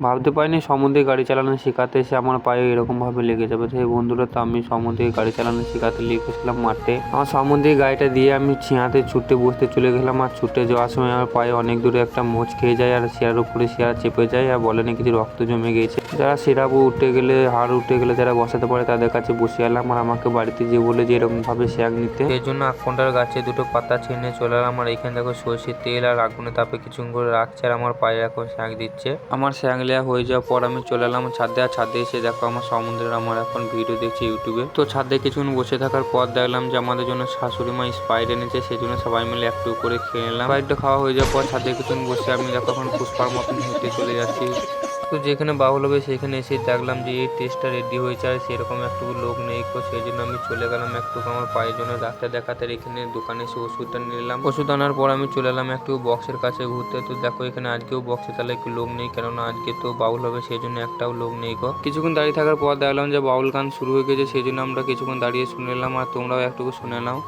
ভাবতে পারিনি সমুদ্রে গাড়ি চালানো শেখাতে এসে আমার পায়ে এরকমভাবে লেগে যাবে। তো বন্ধুরা, তো আমি সমুদ্রে গাড়ি চালানো শেখাতে লেগেছিলাম মাঠে। আমার সমুদ্রে গাড়িটা দিয়ে আমি ছিঁড়াতে ছুটে বসতে চলে গেলাম। আর ছুটে যাওয়ার সময় আমার পায়ে অনেক দূরে একটা মোচ খেয়ে যায় আর শিরার উপরে শিরা চেপে যায় আর বলে না কিছু রক্ত জমে গিয়েছে। যারা শিরা উঠে গেলে, হাড় উঠে গেলে যারা বসাতে পারে তাদের কাছে বসে এলাম। আর আমাকে বাড়িতে যে বলে যে এরকমভাবে শ্যাক নিতে, সেই জন্য আকন্ডার গাছে দুটো পাতা ছিঁড়ে চলে এলাম। আর এখানে দেখো সর্ষের তেল আর আগুনে তাপে কিছুক্ষণ করে রাখছে আর আমার পায়ে এখন শ্যাক দিচ্ছে। আমার শ্যাক লেয়া হয়ে যাওয়ার পর আমি চলে এলাম ছাদে। আর ছাদে এসে দেখো আমার সমুদ্রের আমার এখন ভিডিও দেখছি ইউটিউবে। তো ছাদে কিছুক্ষণ বসে থাকার পর দেখলাম যে আমাদের জন্য শাশুড়ি মা স্প্রাইট এনেছে, সেই জন্য সবাই মিলে একটু করে খেয়ে নিলাম। স্প্রাইটটা খাওয়া হয়ে যাওয়ার পর ছাদে কিছুক্ষণ বসে আমি দেখো এখন পুষ্পার মতন হেঁটে চলে যাচ্ছি। তো যেখানে বাউল হবে সেখানে এসে দেখলাম যে এই টেস্টটা রেডি হয়েছে আর সেরকম একটু লোক নেই, তো সেই জন্য আমি চলে গেলাম একটু আমার পায়ের জন্য ডাক্তার দেখাতে। এখানে দোকানে এসে ওষুধটা নিলাম। ওষুধ আনার পর আমি চলে এলাম একটু বক্সের কাছে ঘুরতে। তো দেখো এখানে আজকেও বক্সে তাহলে একটু লোক নেই, কেননা আজকে তো বাউল হবে সেই জন্য একটাও লোক নেই গো। কিছুক্ষণ দাঁড়িয়ে থাকার পর দেখলাম যে বাউল গান শুরু হয়ে গেছে, সেই জন্য আমরা কিছুক্ষণ দাঁড়িয়ে শুনে নিলাম। আর তোমরাও একটু শুনে নাও।